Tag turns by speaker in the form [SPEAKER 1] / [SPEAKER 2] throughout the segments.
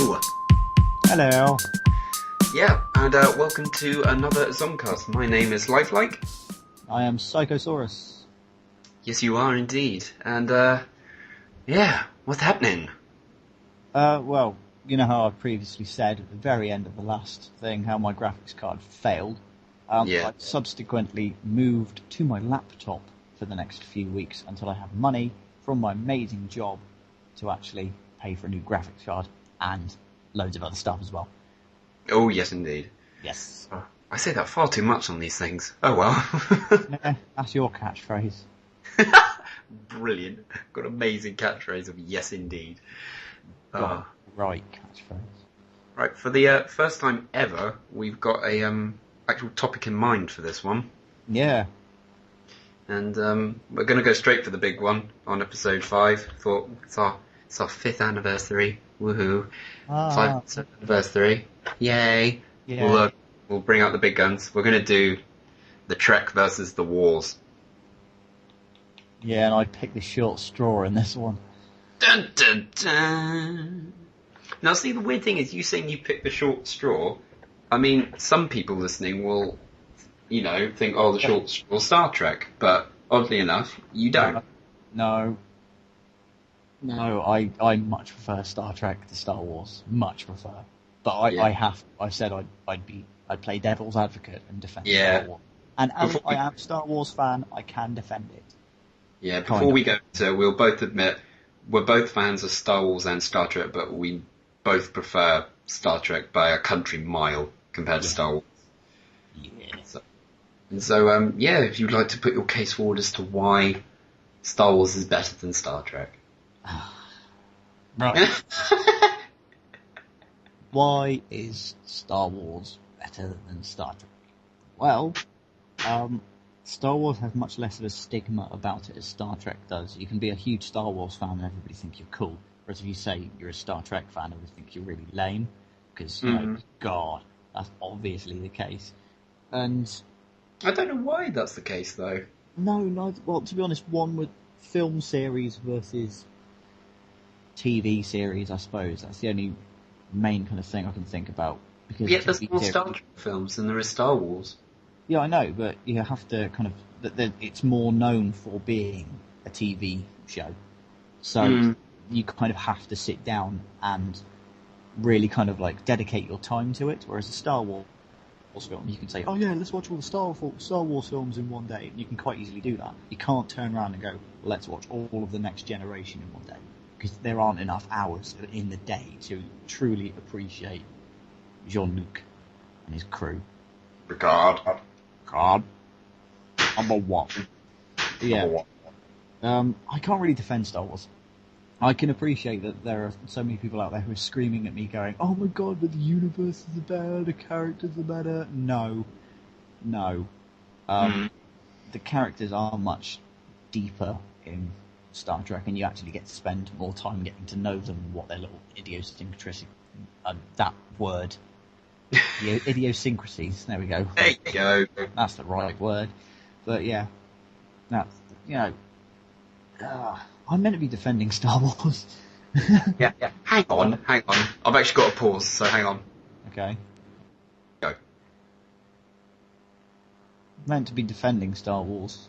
[SPEAKER 1] Hello!
[SPEAKER 2] Hello.
[SPEAKER 1] Yeah, and welcome to another ZomCast. My name is Lifelike.
[SPEAKER 2] I am Psychosaurus.
[SPEAKER 1] Yes, you are indeed. And, yeah, what's happening?
[SPEAKER 2] Well, you know how I previously said at the very end of the last thing how my graphics card failed?
[SPEAKER 1] Yeah.
[SPEAKER 2] I subsequently moved to my laptop for the next few weeks until I have money from my amazing job to actually pay for a new graphics card and loads of other stuff as well.
[SPEAKER 1] Oh, yes, indeed.
[SPEAKER 2] Yes.
[SPEAKER 1] Oh, I say that far too much on these things. Oh, well.
[SPEAKER 2] That's your catchphrase.
[SPEAKER 1] Brilliant. Got an amazing catchphrase of yes, indeed.
[SPEAKER 2] Right catchphrase.
[SPEAKER 1] Right, for the first time ever, we've got a actual topic in mind for this one.
[SPEAKER 2] Yeah.
[SPEAKER 1] And we're going to go straight for the big one on episode 5. Thought it's our 5th anniversary. Woohoo. 5th anniversary. Yay.
[SPEAKER 2] Yeah.
[SPEAKER 1] We'll bring out the big guns. We're going to do the Trek versus the Wars.
[SPEAKER 2] Yeah, and I picked the short straw in this one.
[SPEAKER 1] Dun dun dun. Now, see, the weird thing is you saying you picked the short straw. I mean, some people listening will, think, oh, the short straw Star Trek. But oddly enough, you don't.
[SPEAKER 2] No, I much prefer Star Trek to Star Wars. Much prefer. But I'd play devil's advocate and defend Star Wars. And as I am a Star Wars fan, I can defend it.
[SPEAKER 1] Yeah, before we go to, we'll both admit we're both fans of Star Wars and Star Trek, but we both prefer Star Trek by a country mile compared to Star Wars. Yeah. So, if you'd like to put your case forward as to why Star Wars is better than Star Trek.
[SPEAKER 2] Right. Why is Star Wars better than Star Trek? Well, Star Wars has much less of a stigma about it as Star Trek does. You can be a huge Star Wars fan and everybody think you're cool. Whereas if you say you're a Star Trek fan, everybody think you're really lame. Because, God, that's obviously the case. And
[SPEAKER 1] I don't know why that's the case, though.
[SPEAKER 2] No, well, to be honest, one with film series versus TV series, I suppose. That's the only main kind of thing I can think about. Because
[SPEAKER 1] there's more Star Trek films than there is Star Wars.
[SPEAKER 2] Yeah, I know, but you have to kind of... It's more known for being a TV show. So you kind of have to sit down and really kind of like dedicate your time to it. Whereas a Star Wars film, you can say, oh yeah, let's watch all the Star Wars films in one day. And you can quite easily do that. You can't turn around and go, let's watch all of the Next Generation in one day. Because there aren't enough hours in the day to truly appreciate Jean-Luc and his crew.
[SPEAKER 1] Picard.
[SPEAKER 2] Number one. Yeah. I can't really defend Star Wars. I can appreciate that there are so many people out there who are screaming at me going, oh my god, but the universe is better, the characters are better. No. The characters are much deeper in Star Trek, and you actually get to spend more time getting to know them, what their little idiosyncrasies, that word. Idiosyncrasies, there we go.
[SPEAKER 1] There you go.
[SPEAKER 2] That's the right word. But yeah, that's, I'm meant to be defending Star Wars.
[SPEAKER 1] Yeah. Hang on. I've actually got a pause, so hang on.
[SPEAKER 2] Okay.
[SPEAKER 1] Go.
[SPEAKER 2] Meant to be defending Star Wars.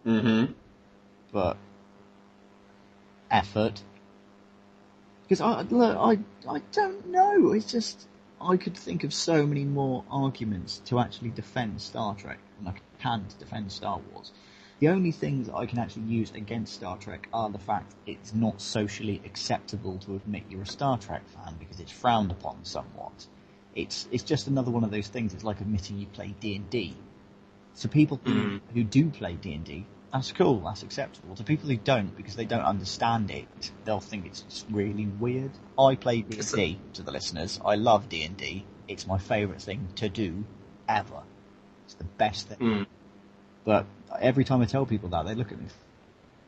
[SPEAKER 1] Mm-hmm.
[SPEAKER 2] But effort. Because I don't know. It's just I could think of so many more arguments to actually defend Star Trek than I can to defend Star Wars. The only things I can actually use against Star Trek are the fact it's not socially acceptable to admit you're a Star Trek fan because it's frowned upon somewhat. It's just another one of those things. It's like admitting you play D&D. So people who do play D&D, that's cool, that's acceptable. To people who don't, because they don't understand it, they'll think it's just really weird. I play D&D, to the listeners. I love D&D. It's my favourite thing to do, ever. It's the best thing. But every time I tell people that, they look at me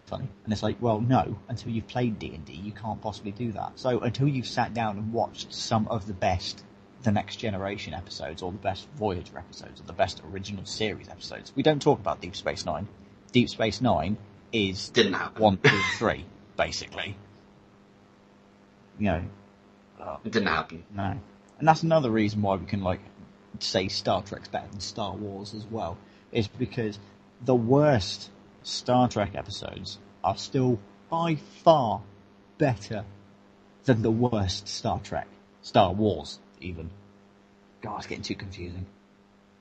[SPEAKER 2] funny. And it's like, well, no, until you've played D&D, you can't possibly do that. So until you've sat down and watched some of the best The Next Generation episodes, or the best Voyager episodes, or the best original series episodes, we don't talk about Deep Space Nine. Deep Space Nine is
[SPEAKER 1] Didn't happen.
[SPEAKER 2] 1, 2, 3, basically.
[SPEAKER 1] It didn't happen.
[SPEAKER 2] No. And that's another reason why we can, like, say Star Trek's better than Star Wars as well, is because the worst Star Trek episodes are still by far better than the worst Star Wars, even. God, it's getting too confusing.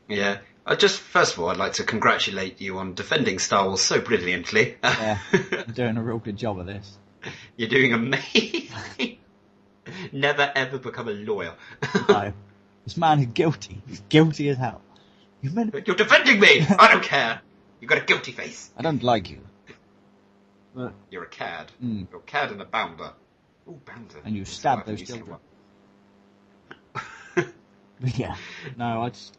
[SPEAKER 1] Yeah. First of all, I'd like to congratulate you on defending Star Wars so brilliantly.
[SPEAKER 2] Yeah, I'm doing a real good job of this.
[SPEAKER 1] You're doing amazing. Never ever become a lawyer.
[SPEAKER 2] No. This man is guilty. He's guilty as hell.
[SPEAKER 1] You're defending me! I don't care. You've got a guilty face.
[SPEAKER 2] I don't like you. But...
[SPEAKER 1] You're a cad. You're a cad and a bounder. Ooh, bounder.
[SPEAKER 2] And you stabbed those children. Yeah. No, I just...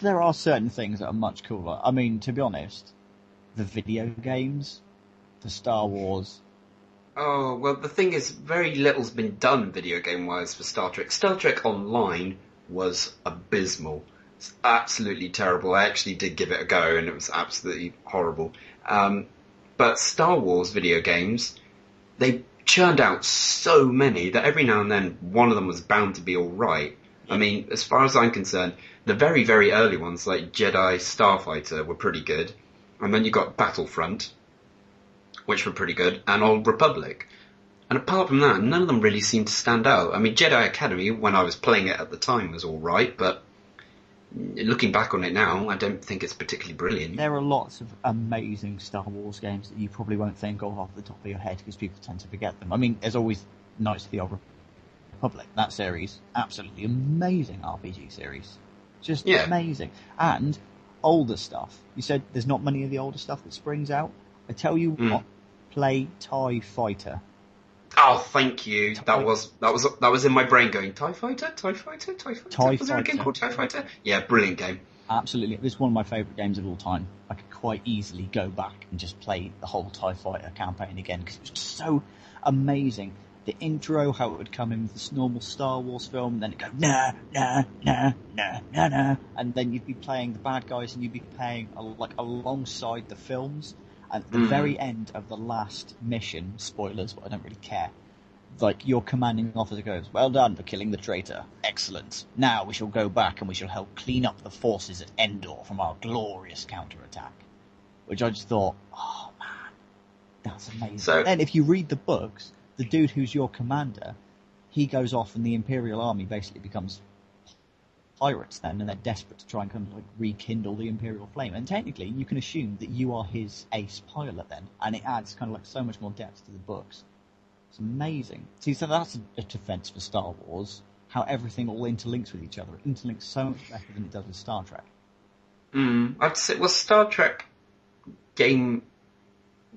[SPEAKER 2] There are certain things that are much cooler. I mean, to be honest, the video games, the Star Wars...
[SPEAKER 1] Oh, well, the thing is, very little's been done video game-wise for Star Trek. Star Trek Online was abysmal. It's absolutely terrible. I actually did give it a go, and it was absolutely horrible. But Star Wars video games, they churned out so many that every now and then one of them was bound to be alright. I mean, as far as I'm concerned, the very, very early ones, like Jedi Starfighter, were pretty good. And then you got Battlefront, which were pretty good, and Old Republic. And apart from that, none of them really seemed to stand out. I mean, Jedi Academy, when I was playing it at the time, was alright, but looking back on it now, I don't think it's particularly brilliant.
[SPEAKER 2] There are lots of amazing Star Wars games that you probably won't think of off the top of your head, because people tend to forget them. I mean, there's always Knights of the Old Republic. That series, absolutely amazing RPG series. Just amazing. And older stuff. You said there's not many of the older stuff that springs out. I tell you what, play TIE Fighter.
[SPEAKER 1] Oh, thank you. That was in my brain going, TIE Fighter? Was there a game called TIE Fighter? Yeah, brilliant game.
[SPEAKER 2] Absolutely. This is one of my favourite games of all time. I could quite easily go back and just play the whole TIE Fighter campaign again, because it was so amazing. The intro, how it would come in with this normal Star Wars film, and then it'd go, nah, nah, nah, nah, nah, nah, and then you'd be playing the bad guys, and you'd be playing, alongside the films. And at the very end of the last mission, spoilers, but I don't really care, like, your commanding officer goes, well done for killing the traitor. Excellent. Now we shall go back and we shall help clean up the forces at Endor from our glorious counterattack. Which I just thought, oh man, that's amazing. So, then if you read the books, the dude who's your commander, he goes off and the Imperial Army basically becomes pirates then, and they're desperate to try and kind of like rekindle the Imperial flame. And technically, you can assume that you are his ace pilot then, and it adds kind of like so much more depth to the books. It's amazing. See, so that's a defense for Star Wars, how everything all interlinks with each other. It interlinks so much better than it does with Star Trek.
[SPEAKER 1] I'd say, well, Star Trek game...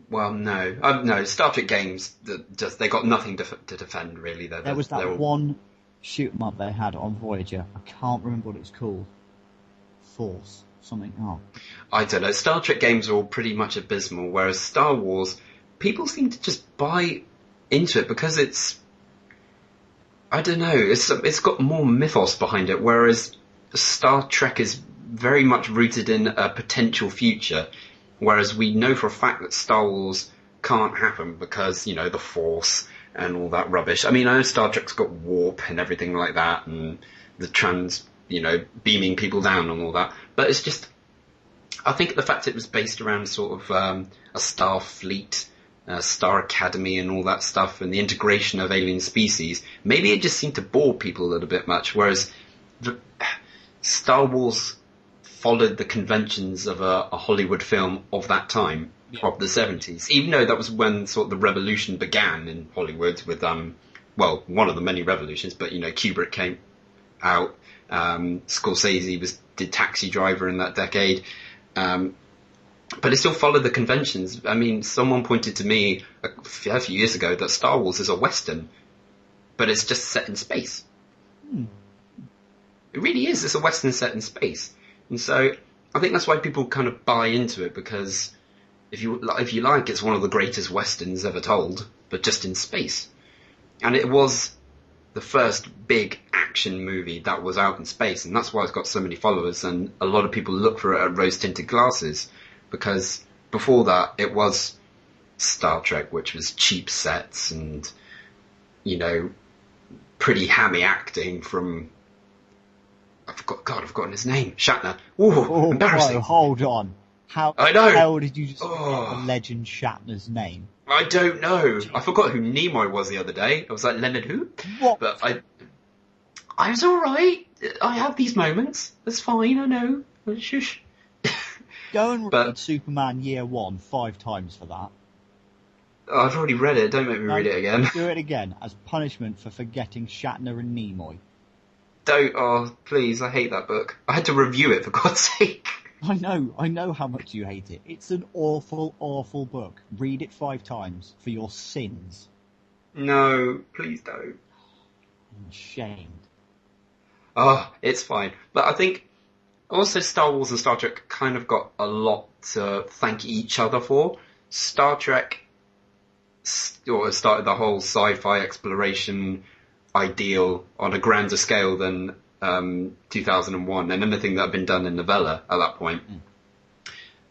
[SPEAKER 1] Well, no, Star Trek games, they got nothing to defend, really.
[SPEAKER 2] There was that one shoot 'em up they had on Voyager. I can't remember what it was called. Force. Something. Oh.
[SPEAKER 1] I don't know. Star Trek games are all pretty much abysmal, whereas Star Wars, people seem to just buy into it because it's... I don't know. It's got more mythos behind it, whereas Star Trek is very much rooted in a potential future, whereas we know for a fact that Star Wars can't happen because, you know, the Force and all that rubbish. I mean, I know Star Trek's got warp and everything like that, and the beaming people down and all that, but it's just, I think the fact it was based around sort of a Star Fleet, Star Academy and all that stuff, and the integration of alien species, maybe it just seemed to bore people a little bit much, whereas Star Wars followed the conventions of a Hollywood film of that time. Yeah. Of the 70s, even though that was when sort of the revolution began in Hollywood with, one of the many revolutions, but, you know, Kubrick came out, Scorsese did Taxi Driver in that decade, but it still followed the conventions. I mean, someone pointed to me a few years ago that Star Wars is a Western, but it's just set in space. It really is, it's a Western set in space. And so, I think that's why people kind of buy into it, because if you like, it's one of the greatest westerns ever told, but just in space. And it was the first big action movie that was out in space, and that's why it's got so many followers, and a lot of people look for it at rose-tinted glasses, because before that, it was Star Trek, which was cheap sets and pretty hammy acting from. I've forgotten his name. Shatner. Ooh, embarrassing.
[SPEAKER 2] Whoa, hold on. How
[SPEAKER 1] I know.
[SPEAKER 2] the hell did you just forget the legend Shatner's name?
[SPEAKER 1] I don't know. I forgot who Nimoy was the other day. I was like, Leonard who?
[SPEAKER 2] What?
[SPEAKER 1] But I was alright. I have these moments. That's fine, I know. Shush.
[SPEAKER 2] Go and read Superman Year 1 5 times for that.
[SPEAKER 1] I've already read it. Don't make me read it again.
[SPEAKER 2] Do it again as punishment for forgetting Shatner and Nimoy.
[SPEAKER 1] Don't. Oh, please. I hate that book. I had to review it, for God's sake.
[SPEAKER 2] I know how much you hate it. It's an awful, awful book. Read it 5 times for your sins.
[SPEAKER 1] No, please don't.
[SPEAKER 2] I'm ashamed.
[SPEAKER 1] Oh, it's fine. But I think also Star Wars and Star Trek kind of got a lot to thank each other for. Star Trek started the whole sci-fi exploration ideal on a grander scale than 2001 and anything that had been done in novella at that point.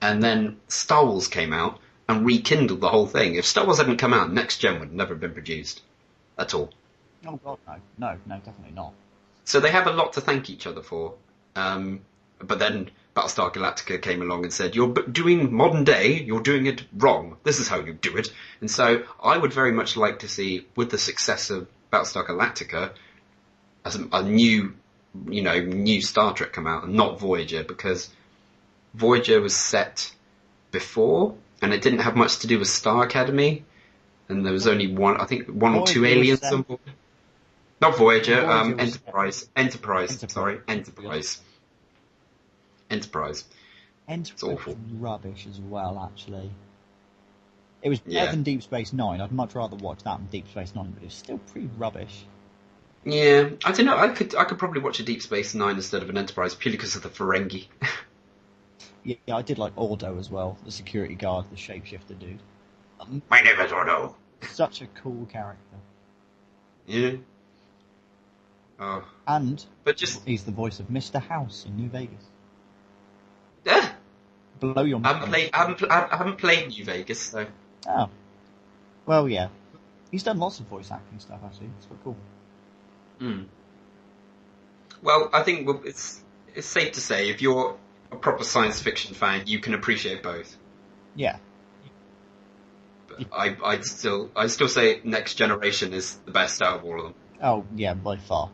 [SPEAKER 1] And then Star Wars came out and rekindled the whole thing. If Star Wars hadn't come out, Next Gen would never have been produced at all.
[SPEAKER 2] Oh God, no, definitely not.
[SPEAKER 1] So they have a lot to thank each other for. But then Battlestar Galactica came along and said, you're doing modern day, you're doing it wrong. This is how you do it. And so I would very much like to see, with the success of Battlestar Galactica, as a new Star Trek come out, and not Voyager, because Voyager was set before, and it didn't have much to do with Star Academy, and there was only one or two aliens on board. Not Voyager, Enterprise. Enterprise. It's awful.
[SPEAKER 2] Was rubbish as well, actually. It was better than Deep Space Nine. I'd much rather watch that than Deep Space Nine, but it was still pretty rubbish.
[SPEAKER 1] Yeah, I don't know. I could probably watch a Deep Space Nine instead of an Enterprise purely because of the Ferengi.
[SPEAKER 2] Yeah, I did like Ordo as well, the security guard, the shapeshifter dude.
[SPEAKER 1] My name is Ordo.
[SPEAKER 2] Such a cool character.
[SPEAKER 1] Yeah. Oh.
[SPEAKER 2] And
[SPEAKER 1] but
[SPEAKER 2] he's the voice of Mr. House in New Vegas.
[SPEAKER 1] Yeah.
[SPEAKER 2] Blow your mind.
[SPEAKER 1] I haven't played New Vegas, so.
[SPEAKER 2] Oh. Well, yeah. He's done lots of voice acting stuff, actually. It's quite cool.
[SPEAKER 1] Well, I think it's safe to say if you're a proper science fiction fan, you can appreciate both.
[SPEAKER 2] Yeah.
[SPEAKER 1] But I'd still say Next Generation is the best out of all of them.
[SPEAKER 2] Oh, yeah, by far.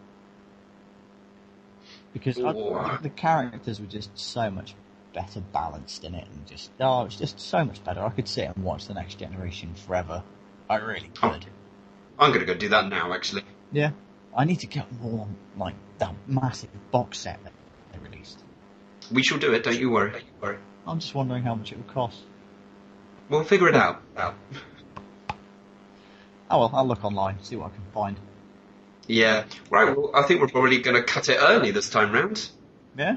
[SPEAKER 2] Because the characters were just so much better balanced in it, and it's just so much better. I could sit and watch The Next Generation forever. I really could.
[SPEAKER 1] I'm going to go do that now, actually.
[SPEAKER 2] Yeah. I need to get more, like, that massive box set that they released.
[SPEAKER 1] We shall do it, don't you worry.
[SPEAKER 2] I'm just wondering how much it would cost.
[SPEAKER 1] We'll figure it out.
[SPEAKER 2] Oh well, I'll look online, see what I can find.
[SPEAKER 1] Yeah. Right, well, I think we're probably going to cut it early this time round.
[SPEAKER 2] Yeah?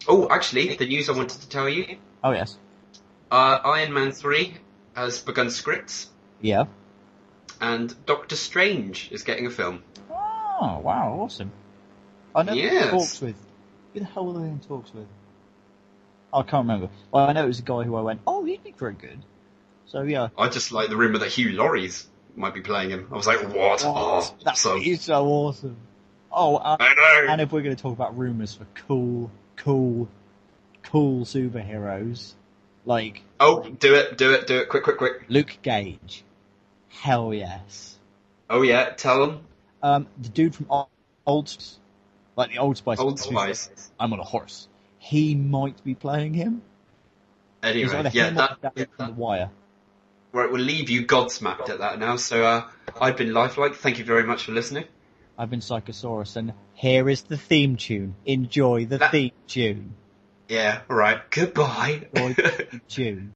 [SPEAKER 1] Oh, actually, the news I wanted to tell you.
[SPEAKER 2] Oh, yes.
[SPEAKER 1] Iron Man 3 has begun scripts.
[SPEAKER 2] Yeah.
[SPEAKER 1] And Doctor Strange is getting a film.
[SPEAKER 2] Oh, wow, awesome. I know who he talks with. Who the hell were they in talks with? I can't remember. Well, I know it was a guy who I went, oh, he'd be very good. So, yeah.
[SPEAKER 1] I just like the rumour that Hugh Laurie's might be playing him. I was like, what? Oh,
[SPEAKER 2] that is so awesome. Oh,
[SPEAKER 1] I know.
[SPEAKER 2] And if we're going to talk about rumours for cool superheroes, like...
[SPEAKER 1] Oh, do it, quick.
[SPEAKER 2] Luke Cage. Hell yes.
[SPEAKER 1] Oh yeah, tell them.
[SPEAKER 2] The dude from Old Spice.
[SPEAKER 1] Old Spice.
[SPEAKER 2] I'm on a horse. He might be playing him.
[SPEAKER 1] Anyway,
[SPEAKER 2] from The Wire.
[SPEAKER 1] Right, we'll leave you godsmacked at that now. So I've been Lifelike. Thank you very much for listening.
[SPEAKER 2] I've been Psychosaurus, and here is the theme tune. Enjoy the theme tune.
[SPEAKER 1] Yeah, alright. Goodbye.
[SPEAKER 2] Enjoy the theme tune.